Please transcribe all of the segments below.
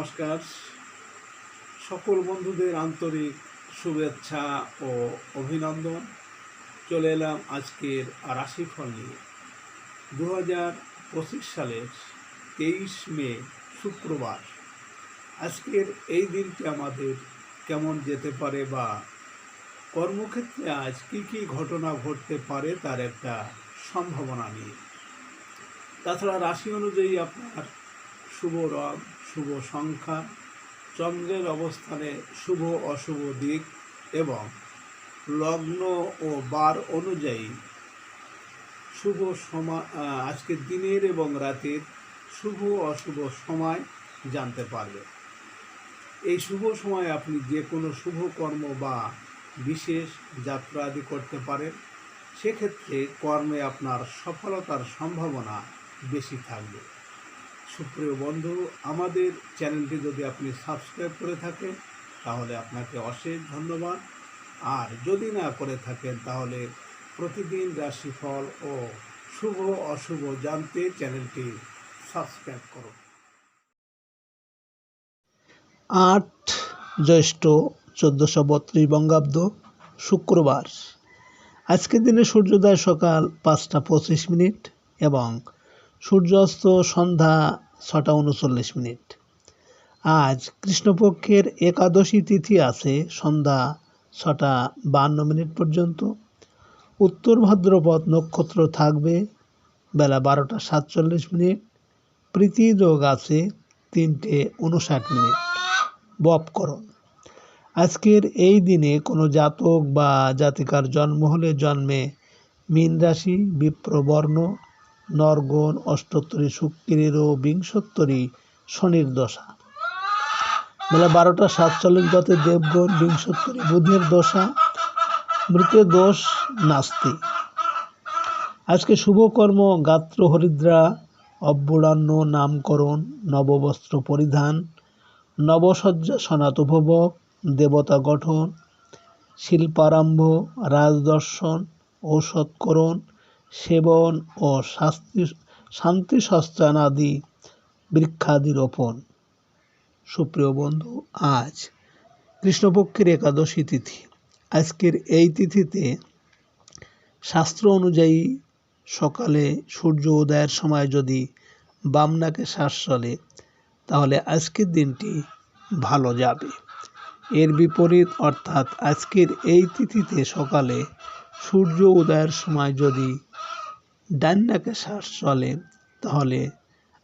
নমস্কার। সকল বন্ধুদের আন্তরিক শুভেচ্ছা ও অভিনন্দন। চলে এলাম আজকের রাশিফল নিয়ে। 2025 সালের 23 মে শুক্রবার। আজকের এই দিনটি আমাদের কেমন যেতে পারে বা কর্মক্ষেত্রে আজ কী কী ঘটনা ঘটতে পারে তার একটা সম্ভাবনা নিয়ে। তাছাড়া রাশি অনুযায়ী আপনার শুভ রং, শুভ সংখ্যা, চন্দ্রের অবস্থানে শুভ অশুভ দিক এবং লগ্ন ও বার অনুযায়ী শুভ সময়, আজকের দিনের এবং রাতের শুভ অশুভ সময় জানতে পারবে। এই শুভ সময়ে আপনি যে কোনো শুভ কর্ম বা বিশেষ যাত্রা আদি করতে পারেন। সেক্ষেত্রে কর্মে আপনার সফলতার সম্ভাবনা বেশি থাকবে। সুপ্রিয় বন্ধু, আমাদের চ্যানেলটি যদি আপনি সাবস্ক্রাইব করে থাকেন তাহলে আপনাকে অশেষ ধন্যবাদ। আর যদি না করে থাকেন তাহলে প্রতিদিন রাশিফল ও শুভ অশুভ জানতে চ্যানেলটি সাবস্ক্রাইব করুন। 8 জ্যৈষ্ঠ 1432 বঙ্গাব্দ শুক্রবার। আজকের দিনে সূর্যোদয় সকাল 5টা 25 এবং সূর্যাস্ত সন্ধ্যা 6টা 39। আজ কৃষ্ণপক্ষের একাদশী তিথি আছে সন্ধ্যা 6টা 52 পর্যন্ত। উত্তর ভাদ্রপদ নক্ষত্র থাকবে বেলা 12টা 47। প্রীতি যোগ আছে 3টে 59। বপকরণ। আজকের এই দিনে কোনো জাতক বা জাতিকার জন্ম হলে জন্মে মীন রাশি, বিপ্রবর্ণ, নরগণ, অষ্টোত্তরী শুক্রের ও বিংশোত্তরী শনির দশা। বেলা 12টা 47 গতে দেবগণ, বিংশোত্তরী বুধের দশা। মৃতের দোষ নাস্তি। আজকে শুভকর্ম গাত্র হরিদ্রা, অব্যূঢ়ান্ন, নামকরণ, নববস্ত্র পরিধান, নবসজ্জা সনাত উপভোগ, দেবতা গঠন, শিল্পারম্ভ, রাজদর্শন, ঔষধকরণ, সেবন ও শান্তি শস্ত্রানাদি বৃক্ষাদি রোপণ। সুপ্রিয় বন্ধু, আজ কৃষ্ণপক্ষের একাদশী তিথি। আজকের এই তিথিতে শাস্ত্র অনুযায়ী সকালে সূর্য উদয়ের সময় যদি বাম নাকে শ্বাস চলে তাহলে আজকের দিনটি ভালো যাবে। এর বিপরীত অর্থাৎ আজকের এই তিথিতে সকালে সূর্য উদয়ের সময় যদি ডান নাকে শ্বাস চলে তাহলে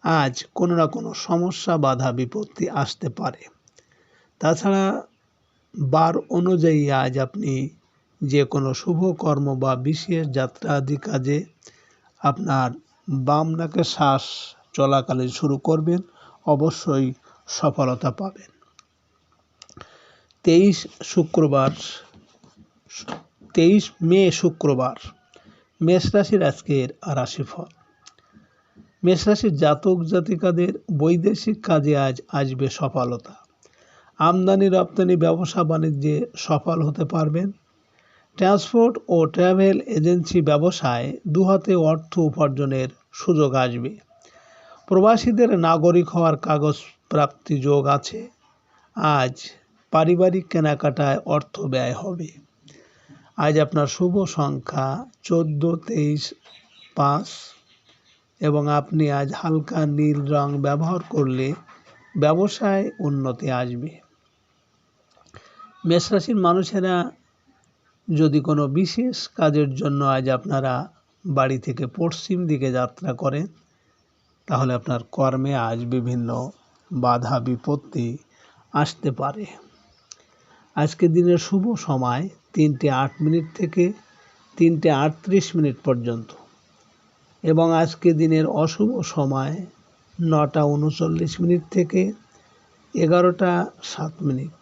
আজ কোনো না কোনো সমস্যা, বাধা, বিপত্তি আসতে পারে। তাছাড়া বার অনুযায়ী আজ আপনি যে কোনো শুভ কর্ম বা বিশেষ যাত্রা আদি কাজে আপনার বাম নাকে শ্বাস চলাকালীন শুরু করবেন, অবশ্যই সফলতা পাবেন। 23 মে শুক্রবার। মেষ রাশির আজকের রাশিফল। মেষ রাশির জাতক জাতিকাদের বৈদেশিক কাজে আজ আসবে সফলতা। আমদানি রপ্তানি ব্যবসা বাণিজ্যে সফল হতে পারবেন। ট্রান্সপোর্ট ও ট্রাভেল এজেন্সি ব্যবসায় দুহাতে অর্থ উপার্জনের সুযোগ আসবে। প্রবাসীদের নাগরিক হওয়ার কাগজ প্রাপ্তি যোগ আছে। আজ পারিবারিক কেনাকাটায় অর্থ ব্যয় হবে। আজ আপনার শুভ সংখ্যা 14, 23, 5 এবং আপনি আজ হালকা নীল রং ব্যবহার করলে ব্যবসায় উন্নতি আসবে। মেষ রাশির মানুষেরা যদি কোনো বিশেষ কাজের জন্য আজ আপনারা বাড়ি থেকে পশ্চিম দিকে যাত্রা করেন তাহলে আপনার কর্মে আজ বিভিন্ন বাধা বিপত্তি আসতে পারে। আজকের দিনের শুভ সময় 3টে 8 থেকে 3টে 38 পর্যন্ত এবং আজকের দিনের অশুভ সময় 9টা 39 থেকে 11টা 7।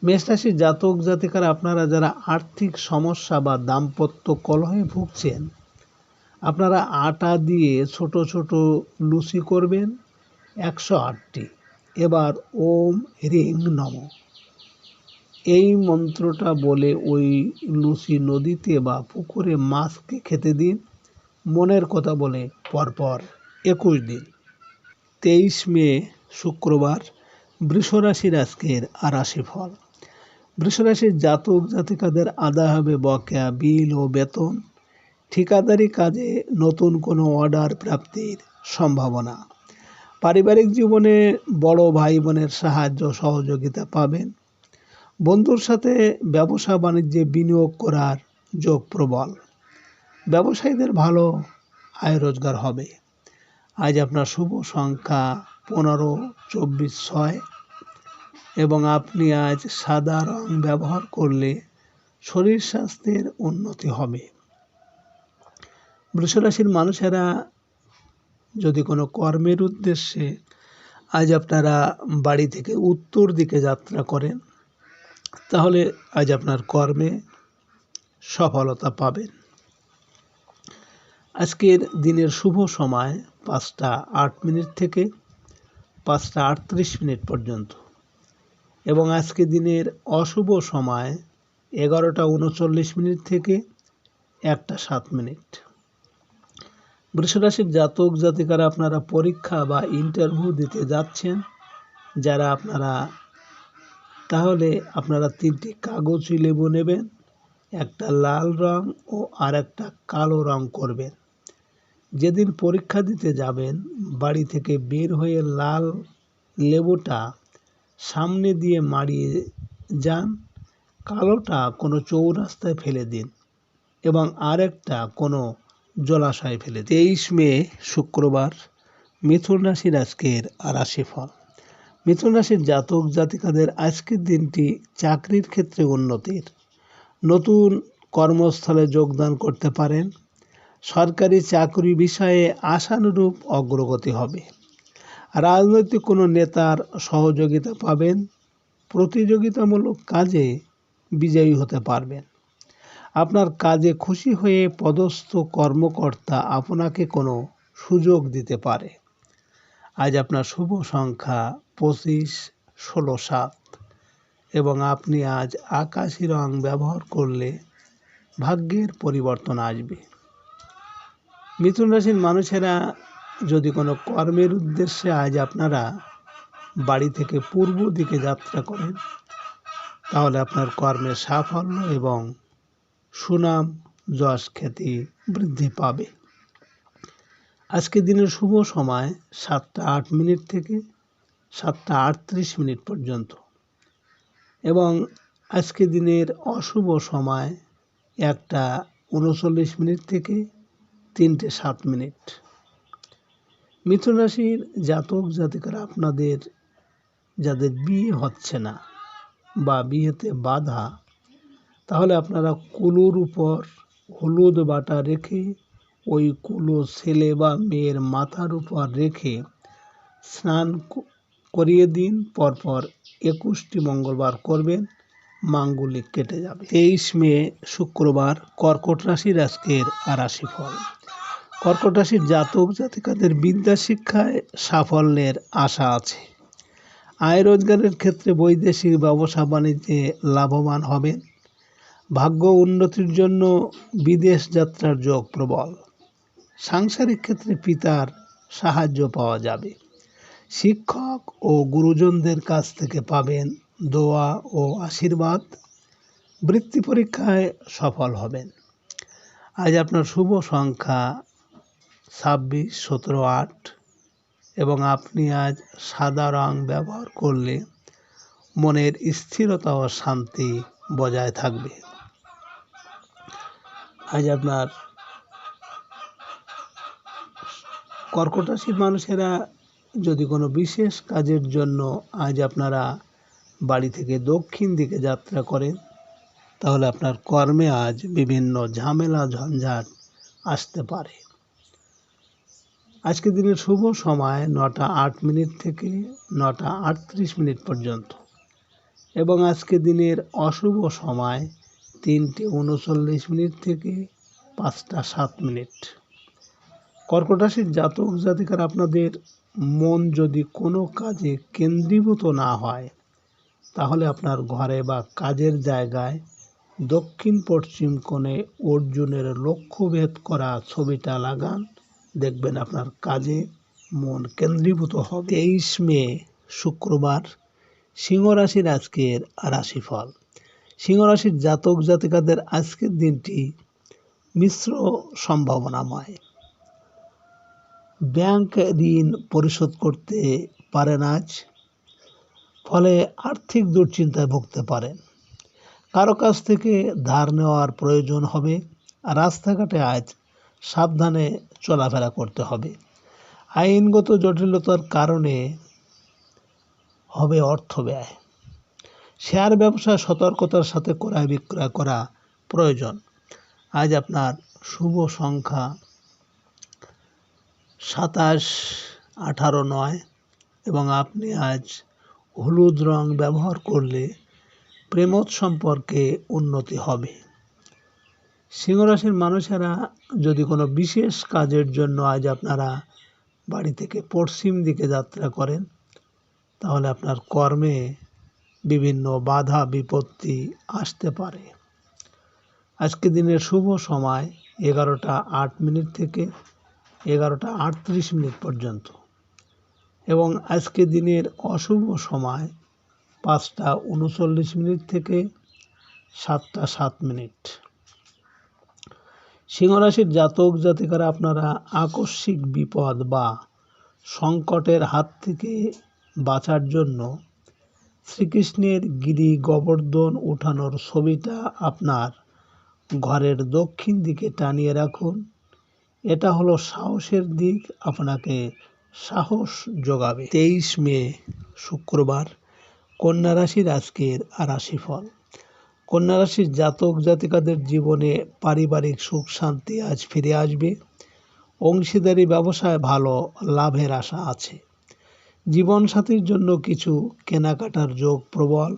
মেষ রাশির জাতক জাতিকারা আপনারা যারা আর্থিক সমস্যা বা দাম্পত্য কলহে ভুগছেন, আপনারা আটা দিয়ে ছোট ছোট লুচি করবেন 108টি। এবার ওম হ্রিং নম এই মন্ত্রটা বলে ওই লুচি নদীতে বা পুকুরে মাছকে খেতে দিন, মনের কথা বলে পরপর 21 দিন। 23 মে শুক্রবার বৃষরাশির আজকের আর রাশিফল। বৃষরাশির জাতক জাতিকাদের আদায় হবে বকেয়া বিল ও বেতন। ঠিকাদারি কাজে নতুন কোনো অর্ডার প্রাপ্তির সম্ভাবনা। পারিবারিক জীবনে বড় ভাই বোনের সাহায্য সহযোগিতা পাবেন। বন্ধুর সাথে ব্যবসা বাণিজ্যে বিনিয়োগ করার যোগ প্রবল। ব্যবসায়ীদের ভালো আয় রোজগার হবে। আজ আপনার শুভ সংখ্যা 15, 24, 6 এবং আপনি আজ সাদা রং ব্যবহার করলে শরীর স্বাস্থ্যের উন্নতি হবে। বৃষরাশির মানুষেরা যদি কোনো কর্মের উদ্দেশ্যে আজ আপনারা বাড়ি থেকে উত্তর দিকে যাত্রা করেন, তাহলে আজ আপনার কর্মে সফলতা পাবেন। আজকের দিনের শুভ সময় 5টা 8 মিনিট থেকে 5টা 38 মিনিট পর্যন্ত এবং আজকে দিনের অশুভ সময় 11টা 39 মিনিট থেকে 1টা 7 মিনিট। বৃষরাশির জাতক জাতিকারা আপনারা পরীক্ষা বা ইন্টারভিউ দিতে যাচ্ছেন যারা তাহলে আপনারা 3টি কাগজি লেবু নেবেন, একটা লাল রং ও আর একটা কালো রং করবেন। যেদিন পরীক্ষা দিতে যাবেন বাড়ি থেকে বের হয়ে লাল লেবুটা সামনে দিয়ে মারিয়ে যান, কালোটা কোনো চৌরাস্তায় ফেলে দিন এবং আরেকটা কোনো জলাশয়ে ফেলে দিন। 23 মে শুক্রবার মিথুন রাশির আজকের রাশিফল। মিথুন রাশির জাতক জাতিকাদের আজকের দিনটি চাকরির ক্ষেত্রে উন্নতির। নতুন কর্মস্থলে যোগদান করতে পারেন। সরকারি চাকরি বিষয়ে আশানুরূপ অগ্রগতি হবে। রাজনৈতিক কোনো নেতার সহযোগিতা পাবেন। প্রতিযোগিতামূলক কাজে বিজয়ী হতে পারবেন। আপনার কাজে খুশি হয়ে পদস্থ কর্মকর্তা আপনাকে কোনো সুযোগ দিতে পারে। আজ আপনার শুভ সংখ্যা 25, 16, 7 এবং আপনি আজ আকাশি রং ব্যবহার করলে ভাগ্যের পরিবর্তন আসবে। মিথুন রাশির মানুষেরা যদি কোনো কর্মের উদ্দেশ্যে আজ আপনারা বাড়ি থেকে পূর্ব দিকে যাত্রা করেন, তাহলে আপনার কর্মের সাফল্য এবং সুনাম যশ খ্যাতি বৃদ্ধি পাবে। আজকে দিনের শুভ সময় 7টা 8 মিনিট থেকে 7টা 38 মিনিট পর্যন্ত এবং আজকে দিনের অশুভ সময় 1টা 39 মিনিট থেকে 3টে 7 মিনিট। মিথুন রাশির জাতক জাতিকারা আপনাদের যাদের বিয়ে হচ্ছে না বা বিয়েতে বাধা, তাহলে আপনারা কুলোর উপর হলুদ বাটা রেখে ওই কুলো ছেলে বা মেয়ের মাথার উপর রেখে স্নান করিয়ে দিন। পরপর 21টি মঙ্গলবার করবেন, মাঙ্গলিক কেটে যাবে। 23 মে শুক্রবার কর্কট রাশির আজকের রাশিফল। কর্কট রাশির জাতক জাতিকাদের বিদ্যা শিক্ষায় সাফল্যের আশা আছে। আয় রোজগারের ক্ষেত্রে বৈদেশিক ব্যবসা বাণিজ্যে লাভবান হবেন। ভাগ্য উন্নতির জন্য বিদেশ যাত্রার যোগ প্রবল। সাংসারিক ক্ষেত্রে পিতার সাহায্য পাওয়া যাবে। শিক্ষক ও গুরুজনদের কাছ থেকে পাবেন দোয়া ও আশীর্বাদ। বৃত্তি পরীক্ষায় সফল হবেন। আজ আপনার শুভ সংখ্যা 26, 17, 8 এবং আপনি আজ সাদা রং ব্যবহার করলে মনের স্থিরতা ও শান্তি বজায় থাকবে। আজ আপনার কর্কট রাশির মানুষেরা যদি কোনো বিশেষ কাজের জন্য আজ আপনারা বাড়ি থেকে দক্ষিণ দিকে যাত্রা করেন, তাহলে আপনার কর্মে আজ বিভিন্ন ঝামেলা ঝঞ্ঝাট আসতে পারে। আজকে দিনের শুভ সময় 9টা 8 মিনিট থেকে 9টা 38 মিনিট পর্যন্ত এবং আজকে দিনের অশুভ সময় 3টে 39 মিনিট থেকে 5টা 7 মিনিট। কর্কট রাশির জাতক জাতিকারা আপনাদের মন যদি কোনো কাজে কেন্দ্রীভূত না হয়, তাহলে আপনার ঘরে বা কাজের জায়গায় দক্ষিণ পশ্চিম কোণে অর্জুনের লক্ষ্যভেদ করা ছবিটা লাগান। দেখবেন আপনার কাজে মন কেন্দ্রীভূত হবে। 23 মে শুক্রবার, সিংহ রাশির আজকের রাশিফল। সিংহ রাশির জাতক জাতিকাদের আজকের দিনটি মিশ্র সম্ভাবনাময়। ব্যাংক ঋণ পরিশোধ করতে পারেন আজ, ফলে আর্থিক দুশ্চিন্তায় ভুগতে পারেন। কারো কাছ থেকে ধার নেওয়ার প্রয়োজন হবে। রাস্তাঘাটে আজ সাবধানে চলাফেরা করতে হবে। আইনগত জটিলতার কারণে হবে অর্থ ব্যয়। শেয়ার ব্যবসায় সতর্কতার সাথে ক্রয় বিক্রয় করা প্রয়োজন। আজ আপনার শুভ সংখ্যা 27, 18, 9 এবং আপনি আজ হলুদ রং ব্যবহার করলে প্রেমোৎ সম্পর্কে উন্নতি হবে। সিংহ রাশির মানুষেরা যদি কোনো বিশেষ কাজের জন্য আজ আপনারা বাড়ি থেকে পশ্চিম দিকে যাত্রা করেন, তাহলে আপনার কর্মে বিভিন্ন বাধা বিপত্তি আসতে পারে। আজকে দিনের শুভ সময় 11টা 8 মিনিট থেকে 11টা 38 মিনিট পর্যন্ত এবং আজকে দিনের অশুভ সময় 5টা 39 মিনিট থেকে 7টা 7 মিনিট। সিংহ রাশির জাতক জাতিকারা আপনারা আকস্মিক বিপদ বা সংকটের হাত থেকে বাঁচার জন্য শ্রীকৃষ্ণের গিরি গোবর্ধন উঠানোর ছবিটা আপনার ঘরের দক্ষিণ দিকে টানিয়ে রাখুন। এটা হলো সাহসের দিক, আপনাকে সাহস যোগাবে। 23 মে শুক্রবার, কন্যা রাশির আজকের রাশিফল। কন্যা রাশির জাতক জাতিকাদের জীবনে পারিবারিক সুখ শান্তি আজ ফিরে আসবে। অংশীদারি ব্যবসায় ভালো লাভের আশা আছে। জীবনসাথীর জন্য কিছু কেনাকাটার যোগ প্রবল।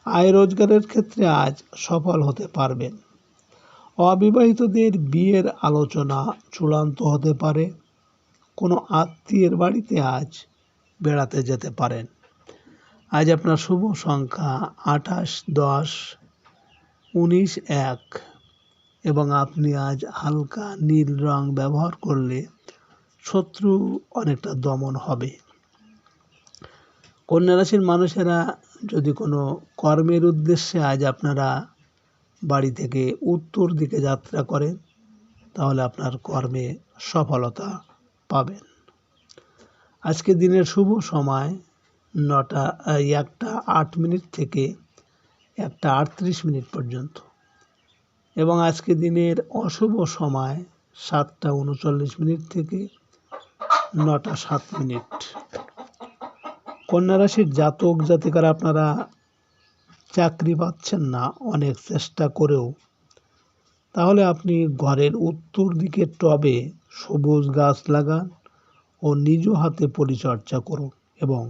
আয় রোজগারের ক্ষেত্রে আজ সফল হতে পারবেন। অবিবাহিতদের বিয়ের আলোচনা চূড়ান্ত হতে পারে। কোনো আত্মীয়ের বাড়িতে আজ বেড়াতে যেতে পারেন। আজ আপনার শুভ সংখ্যা 28, 10, 19, 1 এবং আপনি আজ হালকা নীল রং ব্যবহার করলে শত্রু অনেকটা দমন হবে। কন্যা রাশির মানুষেরা যদি কোনো কর্মের উদ্দেশ্যে আজ আপনারা বাড়ি থেকে উত্তর দিকে যাত্রা করেন, তাহলে আপনার কর্মে সফলতা পাবেন। আজকে দিনের শুভ সময় 1টা 8 মিনিট থেকে 1টা 38 মিনিট পর্যন্ত এবং আজকে দিনের অশুভ সময় 7টা 39 মিনিট থেকে 9টা 7 মিনিট। কন্যা রাশির জাতক জাতিকারা আপনারা চাকরি পাচ্ছেন না অনেক চেষ্টা করেও, তাহলে আপনি ঘরের উত্তর দিকে টবে সবুজ গাছ লাগান ও নিজ হাতে পরিচর্যা করুন এবং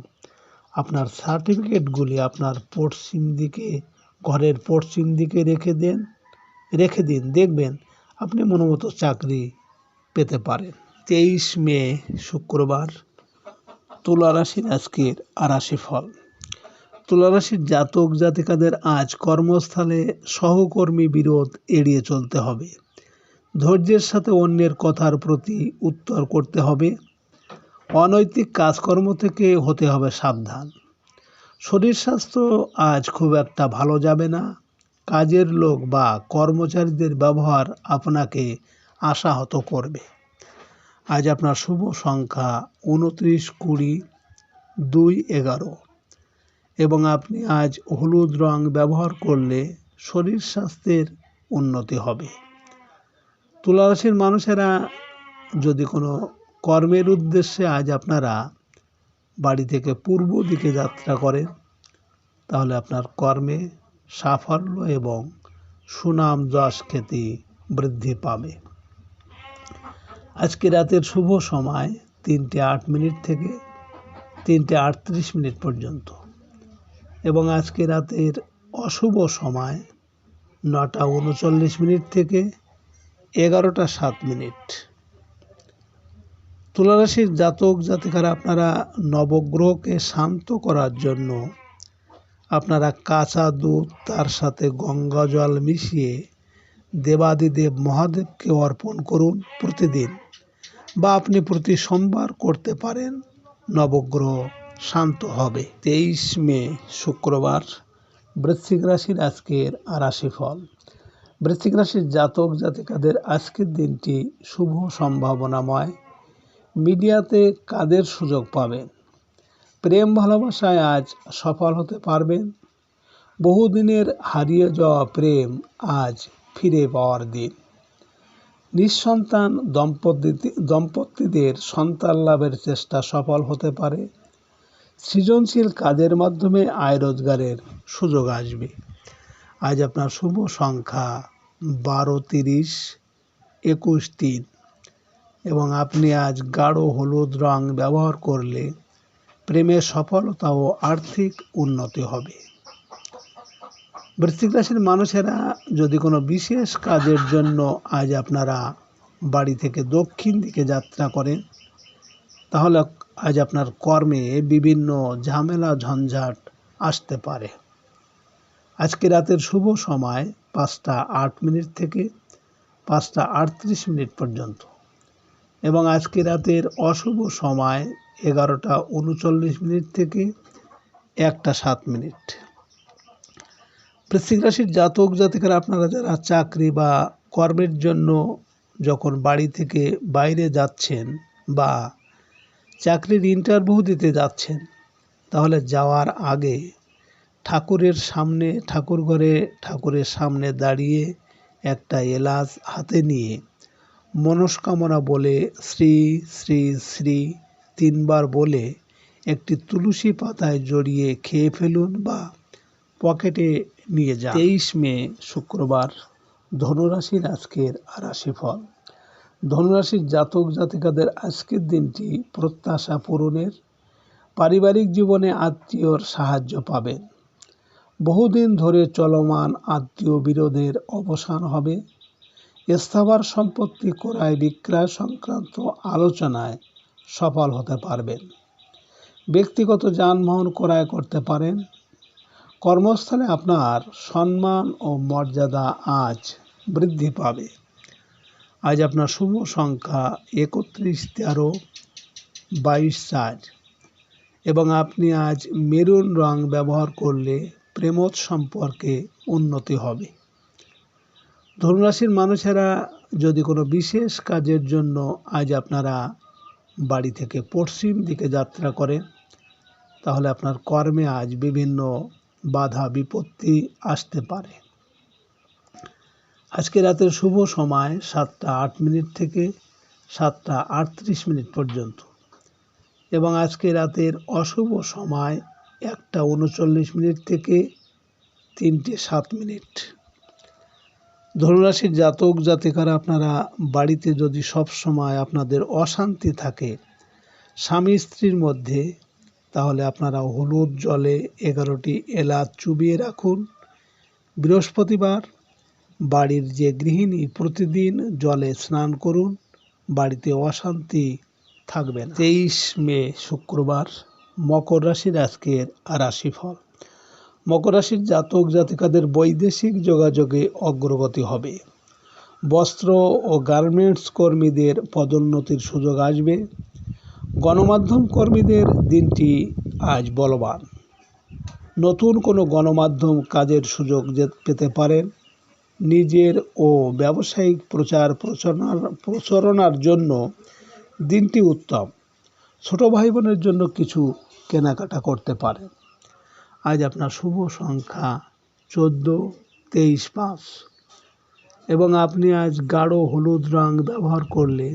আপনার সার্টিফিকেটগুলি আপনার পশ্চিম দিকে ঘরের পশ্চিম দিকে রেখে দিন, দেখবেন আপনি মনোমতো চাকরি পেতে পারেন। 23 মে শুক্রবার, তুলা রাশির আজকের রাশিফল। তুলা রাশির জাতক জাতিকাদের আজ কর্মস্থলে সহকর্মী বিরোধ এড়িয়ে চলতে হবে। ধৈর্যের সাথে অন্যের কথার প্রতি উত্তর করতে হবে। অনৈতিক কাজকর্ম থেকে হতে হবে সাবধান। শরীর স্বাস্থ্য আজ খুব একটা ভালো যাবে না। কাজের লোক বা কর্মচারীদের ব্যবহার আপনাকে আশাহত করবে। আজ আপনার শুভ সংখ্যা 29, 20, 2, 11 এবং আপনি আজ হলুদ রং ব্যবহার করলে শরীর স্বাস্থ্যের উন্নতি হবে। তুলা রাশির মানুষেরা যদি কোনো কর্মের উদ্দেশ্যে আজ আপনারা বাড়ি থেকে পূর্ব দিকে যাত্রা করেন, তাহলে আপনার কর্মে সাফল্য এবং সুনাম যশ খ্যাতি বৃদ্ধি পাবে। আজকে রাতের শুভ সময় 3টে 8 মিনিট থেকে 3টে 38 মিনিট পর্যন্ত এবং আজকে রাতের অশুভ সময় 9টা 39 মিনিট থেকে 11টা 7 মিনিট। তুলা রাশির জাতক জাতিকারা আপনারা নবগ্রহকে শান্ত করার জন্য আপনারা কাঁচা দুধ তার সাথে গঙ্গা জল মিশিয়ে দেবাদিদেব মহাদেবকে অর্পণ করুন প্রতিদিন। বা আপনি প্রতি সোমবার করতে পারেন। নবগ্রহ শান্ত হবে। 23 মে শুক্রবার, বৃশ্চিক রাশির আজকের রাশিফল। বৃশ্চিক রাশির জাতক জাতিকাদের আজকের দিনটি শুভ সম্ভাবনাময়। মিডিয়াতে কাজের সুযোগ পাবেন। প্রেম ভালোবাসায় আজ সফল হতে পারবেন। বহুদিনের হারিয়ে যাওয়া প্রেম আজ ফিরে পাওয়ার দিন। নিঃসন্তান দম্পতিদের সন্তান লাভের চেষ্টা সফল হতে পারে। সৃজনশীল কাজের মাধ্যমে আয় রোজগারের সুযোগ আসবে। আজ আপনার শুভ সংখ্যা 12, 30, 21, 3 এবং আপনি আজ গাঢ় হলুদ রং ব্যবহার করলে প্রেমের সফলতা ও আর্থিক উন্নতি হবে। বৃশ্চিক রাশির মানুষেরা যদি কোনো বিশেষ কাজের জন্য আজ আপনারা বাড়ি থেকে দক্ষিণ দিকে যাত্রা করেন, তাহলে আজ আপনার কর্মে বিভিন্ন ঝামেলা ঝঞ্ঝাট আসতে পারে। আজকে রাতের শুভ সময় 5টা 8 মিনিট থেকে 5টা 38 মিনিট পর্যন্ত এবং আজকে রাতের অশুভ সময় 11টা 39 মিনিট থেকে 1টা 7 মিনিট। বৃশ্চিক রাশির জাতক জাতিকারা আপনারা যারা চাকরি বা কর্মের জন্য যখন বাড়ি থেকে বাইরে যাচ্ছেন বা চাকরির ইন্টারভিউ দিতে যাচ্ছেন, তাহলে যাওয়ার আগে ঠাকুরের সামনে দাঁড়িয়ে একটা এলাচ হাতে নিয়ে মনস্কামনা বলে শ্রী শ্রী শ্রী 3 বার বলে একটি তুলসী পাতায় জড়িয়ে খেয়ে ফেলুন বা পকেটে নিয়ে যান। 23 মে শুক্রবার, ধনুরাশির আজকের রাশিফল। ধনুরাশির জাতক জাতিকাদের আজকের দিনটি প্রত্যাশা পূরণের। পারিবারিক জীবনে আত্মীয়র সাহায্য পাবেন। বহুদিন ধরে চলমান আত্মীয় বিরোধের অবসান হবে। স্থাবর সম্পত্তি ক্রয় বিক্রয় সংক্রান্ত আলোচনায় সফল হতে পারবেন। ব্যক্তিগত যানবাহন ক্রয় করতে পারেন। কর্মস্থলে আপনার সম্মান ও মর্যাদা আজ বৃদ্ধি পাবে। আজ আপনার শুভ সংখ্যা 31, 13, 22, 4 এবং আপনি আজ মেরুন রং ব্যবহার করলে প্রেমজ সম্পর্কে উন্নতি হবে। ধনুরাশির মানুষেরা যদি কোনো বিশেষ কাজের জন্য আজ আপনারা বাড়ি থেকে পশ্চিম দিকে যাত্রা করেন, তাহলে আপনার কর্মে আজ বিভিন্ন বাধা বিপত্তি আসতে পারে। আজকে রাতের শুভ সময় 7টা 8 মিনিট থেকে 7টা 38 মিনিট পর্যন্ত এবং আজকে রাতের অশুভ সময় 1টা 39 মিনিট থেকে 3টে 7 মিনিট। ধনুরাশির জাতক জাতিকারা আপনারা বাড়িতে যদি সব সময় আপনাদের অশান্তি থাকে স্বামী স্ত্রীর মধ্যে, তাহলে আপনারা হলুদ জলে 11টি এলাচ চুবিয়ে রাখুন। বৃহস্পতিবার বাড়ির যে গৃহিণী প্রতিদিন জলে স্নান করুন, বাড়িতে অশান্তি থাকবে না। 23 মে শুক্রবার, মকর রাশির আজকের রাশিফল। মকর রাশির জাতক জাতিকাদের বৈদেশিক যোগাযোগে অগ্রগতি হবে। বস্ত্র ও গার্মেন্টস কর্মীদের পদোন্নতির সুযোগ আসবে। গণমাধ্যম কর্মীদের দিনটি আজ বলবান। নতুন কোনো গণমাধ্যম কাজের সুযোগ পেতে পারেন। নিজের ও ব্যবসায়িক প্রচারণার জন্য দিনটি উত্তম। ছোট ভাই বোনের জন্য কিছু কেনাকাটা করতে পারেন। আজ আপনার শুভ সংখ্যা 14, 23, 5 এবং আপনি আজ গাঢ় হলুদ রং ব্যবহার করলে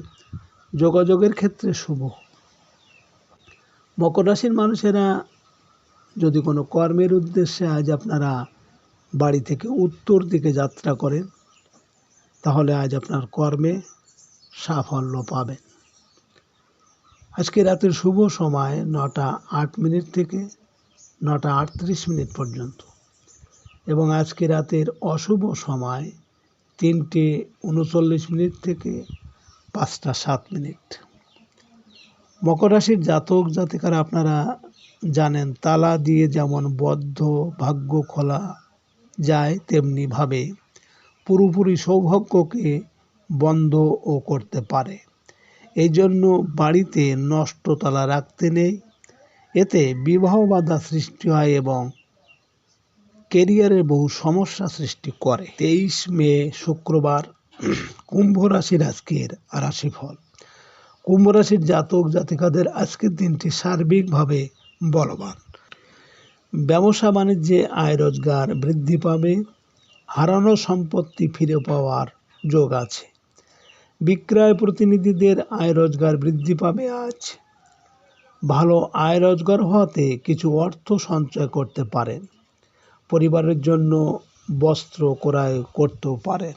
যোগাযোগের ক্ষেত্রে শুভ। মকর রাশির মানুষেরা যদি কোনো কর্মের উদ্দেশ্যে আজ আপনারা বাড়ি থেকে উত্তর দিকে যাত্রা করেন, তাহলে আজ আপনার কর্মে সাফল্য পাবেন। আজকে রাতের শুভ সময় 9টা 8 মিনিট থেকে 9টা 38 মিনিট পর্যন্ত এবং আজকে রাতের অশুভ সময় 3টে 39 মিনিট থেকে 5টা 7 মিনিট। মকর রাশির জাতক জাতিকারা আপনারা জানেন, তালা দিয়ে যেমন বদ্ধ ভাগ্য খোলা যায়, তেমনিভাবে পুরোপুরি সৌভাগ্যকে বন্ধ ও করতে পারে। এই জন্য বাড়িতে নষ্ট তালা রাখতে নেই। এতে বিবাহ বাধা সৃষ্টি হয় এবং কেরিয়ারে বহু সমস্যা সৃষ্টি করে। 23 মে শুক্রবার কুম্ভ রাশির আজকের রাশিফল। কুম্ভ রাশির জাতক জাতিকাদের আজকের দিনটি সার্বিকভাবে বলবান। ব্যবসা বাণিজ্যে আয় রোজগার বৃদ্ধি পাবে। হারানো সম্পত্তি ফিরে পাওয়ার যোগ আছে। বিক্রয় প্রতিনিধিদের আয় রোজগার বৃদ্ধি পাবে আজ। ভালো আয় রোজগার হওয়াতে কিছু অর্থ সঞ্চয় করতে পারেন। পরিবারের জন্য বস্ত্র ক্রয় করতেও পারেন।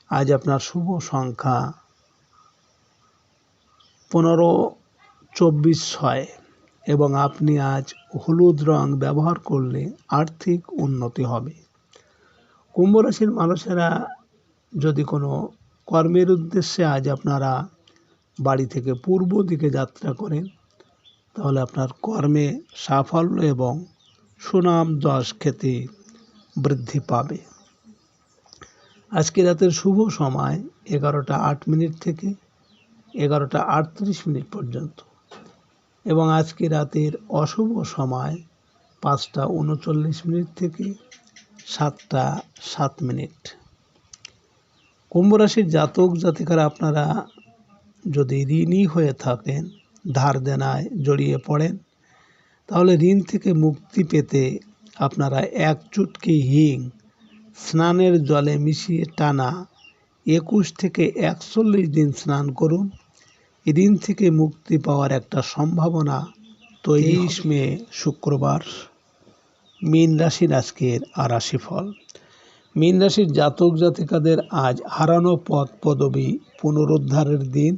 আজ আপনার শুভ সংখ্যা 15, 24, 6 এবং আপনি আজ হলুদ রং ব্যবহার করলে আর্থিক উন্নতি হবে। কুম্ভ রাশির মানুষেরা যদি কোনো কর্মের উদ্দেশ্যে আজ আপনারা বাড়ি থেকে পূর্ব দিকে যাত্রা করেন, তাহলে আপনার কর্মে সাফল্য এবং সুনাম যশ খ্যাতি বৃদ্ধি পাবে। আজকে রাতের শুভ সময় 11:08 থেকে 11:38 পর্যন্ত এবং আজকে রাতের অশুভ সময় 5:39 থেকে 7:07। কুম্ভ রাশির জাতক জাতিকারা আপনারা যদি ঋণী হয়ে থাকেন, ধার দেনায় জড়িয়ে পড়েন, তাহলে ঋণ থেকে মুক্তি পেতে আপনারা 1 চুটকি হিং স্নানের জলে মিশিয়ে টানা 21 থেকে 41 দিন স্নান করুন। ঋণ থেকে মুক্তি পাওয়ার একটা সম্ভাবনা তৈরি। 23 মে শুক্রবার মীন রাশির আজকের রাশিফল। মীন রাশির জাতক জাতিকাদের আজ হারানো পদ পদবি পুনরুদ্ধারের দিন।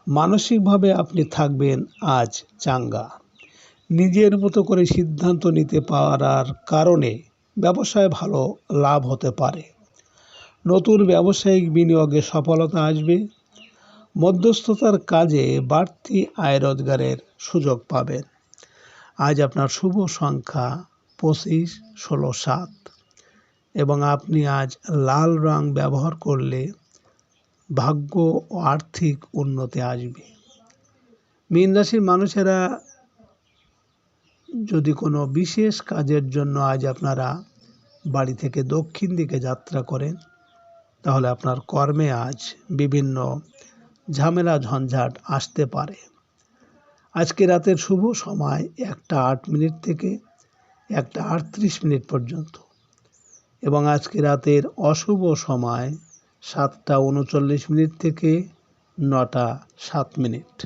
মানসিকভাবে আপনি থাকবেন আজ চাঙ্গা। নিজের মতো করে সিদ্ধান্ত নিতে পারার কারণে ব্যবসায় ভালো লাভ হতে পারে। নতুন ব্যবসায়িক বিনিয়োগে সফলতা আসবে। মধ্যস্থতার কাজে বাড়তি আয় রোজগারের সুযোগ পাবেন। আজ আপনার শুভ সংখ্যা 25, 16, 7 এবং আপনি আজ লাল রং ব্যবহার করলে ভাগ্য ও আর্থিক উন্নতি আসবে। মীন রাশির মানুষেরা যদি কোনো বিশেষ কাজের জন্য আজ আপনারা বাড়ি থেকে দক্ষিণ দিকে যাত্রা করেন, তাহলে আপনার কর্মে আজ বিভিন্ন ঝামেলা ঝঞ্ঝাট আসতে পারে। আজকে রাতের শুভ সময় 1:08 থেকে 1:38 পর্যন্ত এবং আজকে রাতের অশুভ সময় 7:39 থেকে 9:07।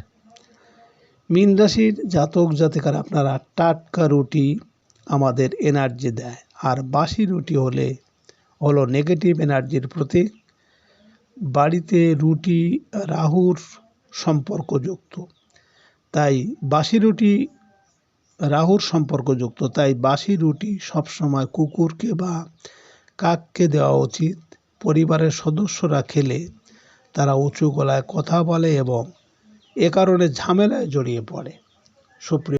মীন রাশির জাতক জাতিকারা আপনারা টাটকা রুটি আমাদের এনার্জি দেয়, আর বাসি রুটি হলো নেগেটিভ এনার্জির প্রতীক। বাড়িতে রুটি রাহুর সম্পর্কযুক্ত, তাই বাসি রুটি রাহুর সম্পর্কযুক্ত তাই বাসি রুটি সবসময় কুকুরকে বা কাককে দেওয়া উচিত। পরিবারের সদস্যরা খেলে তারা উঁচু গলায় কথা বলে এবং এ কারণে ঝামেলায় জড়িয়ে পড়ে। সুপ্রিয়